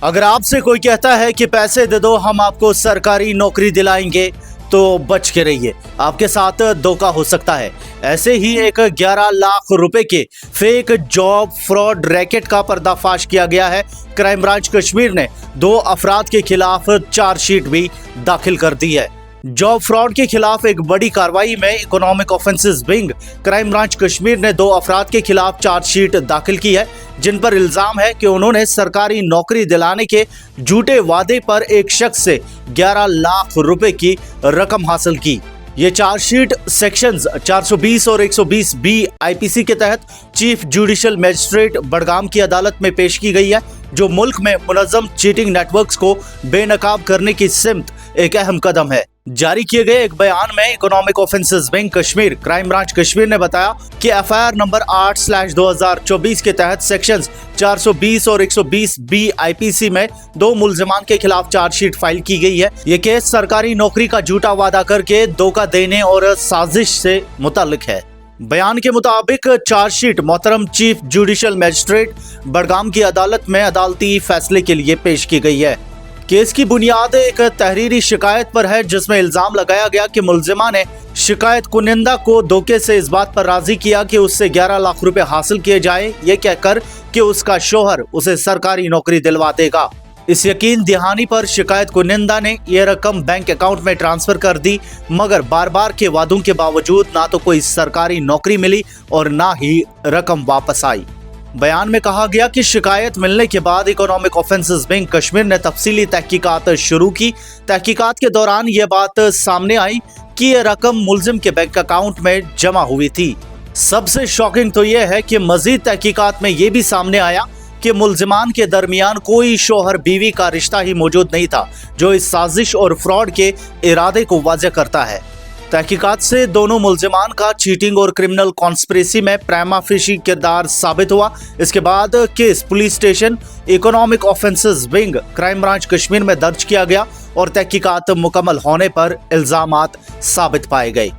अगर आपसे कोई कहता है कि पैसे दे दो हम आपको सरकारी नौकरी दिलाएंगे तो बच के रहिए, आपके साथ धोखा हो सकता है। ऐसे ही एक 11 लाख रुपए के फेक जॉब फ्रॉड रैकेट का पर्दाफाश किया गया है। क्राइम ब्रांच कश्मीर ने 2 अफराद के खिलाफ चार्जशीट भी दाखिल कर दी है। जॉब फ्रॉड के खिलाफ एक बड़ी कार्रवाई में economic offences wing crime branch Kashmir ने 2 अफराद के खिलाफ चार्जशीट दाखिल की है, जिन पर इल्जाम है कि उन्होंने सरकारी नौकरी दिलाने के झूठे वादे पर एक शख्स से 11 लाख रुपए की रकम हासिल की। ये चार्जशीट सेक्शंस 420 और 120 बी आईपीसी के तहत चीफ जुडिशियल मजिस्ट्रेट बडगाम की अदालत में पेश की गई है, जो मुल्क में मुनज़्ज़म चीटिंग नेटवर्क्स को बेनकाब करने की सिमत एक अहम कदम है। जारी किए गए एक बयान में economic offences wing Kashmir crime branch Kashmir ने बताया कि एफआईआर नंबर 8/2024 के तहत सेक्शंस 420 और 120 बी आईपीसी में 2 मुल्जिमान के खिलाफ चार्जशीट फाइल की गई है। ये केस सरकारी नौकरी का झूठा वादा करके धोखा देने और साजिश से मुताल्लिक है। बयान के मुताबिक चार्जशीट मोहतरम चीफ जुडिशियल मजिस्ट्रेट बडगाम की अदालत में अदालती फैसले के लिए पेश की गई है। केस की बुनियाद एक तहरीरी शिकायत पर है, जिसमें इल्जाम लगाया गया कि मुल्जिमा ने शिकायत कुनिंदा को धोखे से इस बात पर राजी किया कि उससे 11 लाख रुपए हासिल किए जाए, ये कहकर कि उसका शोहर उसे सरकारी नौकरी दिलवा देगा। इस यकीन दहानी पर शिकायत कुनिंदा ने यह रकम बैंक अकाउंट में ट्रांसफर कर दी, मगर बार बार के वादों के बावजूद ना तो कोई सरकारी नौकरी मिली और ना ही रकम वापस आई। बयान में कहा गया कि शिकायत मिलने के बाद इकोनॉमिक ऑफेंसेस विंग कश्मीर ने तफसीली तहकीकात शुरू की। तहकीकात के दौरान ये बात सामने आई कि ये रकम मुल्जिम के बैंक अकाउंट में जमा हुई थी। सबसे शॉकिंग तो यह है कि मजीद तहकीकात में यह भी सामने आया कि मुल्जिमान के दरमियान कोई शोहर बीवी का रिश्ता ही मौजूद नहीं था, जो इस साजिश और फ्रॉड के इरादे को वाज़ेह करता है। तहकीकात से दोनों मुल्जिमान का चीटिंग और क्रिमिनल कॉन्स्पिरेसी में प्राइमा फेशी किरदार साबित हुआ। इसके बाद case police station economic offences wing crime branch Kashmir में दर्ज किया गया और तहकीकात मुकम्मल होने पर इल्जामात साबित पाए गए।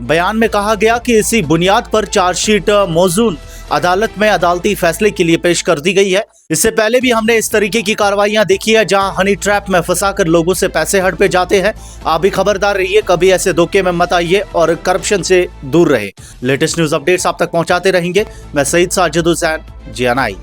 बयान में कहा गया कि इसी बुनियाद पर चार्जशीट मौजून अदालत में अदालती फैसले के लिए पेश कर दी गई है। इससे पहले भी हमने इस तरीके की कार्रवाइयां देखी है, जहां हनी ट्रैप में फंसाकर लोगों से पैसे हड़पे जाते हैं। आप भी खबरदार रहिए, कभी ऐसे धोखे में मत आइए और करप्शन से दूर रहे। लेटेस्ट न्यूज अपडेट्स आप तक पहुंचाते रहेंगे। मैं सईद साजिद हुसैन, GNI।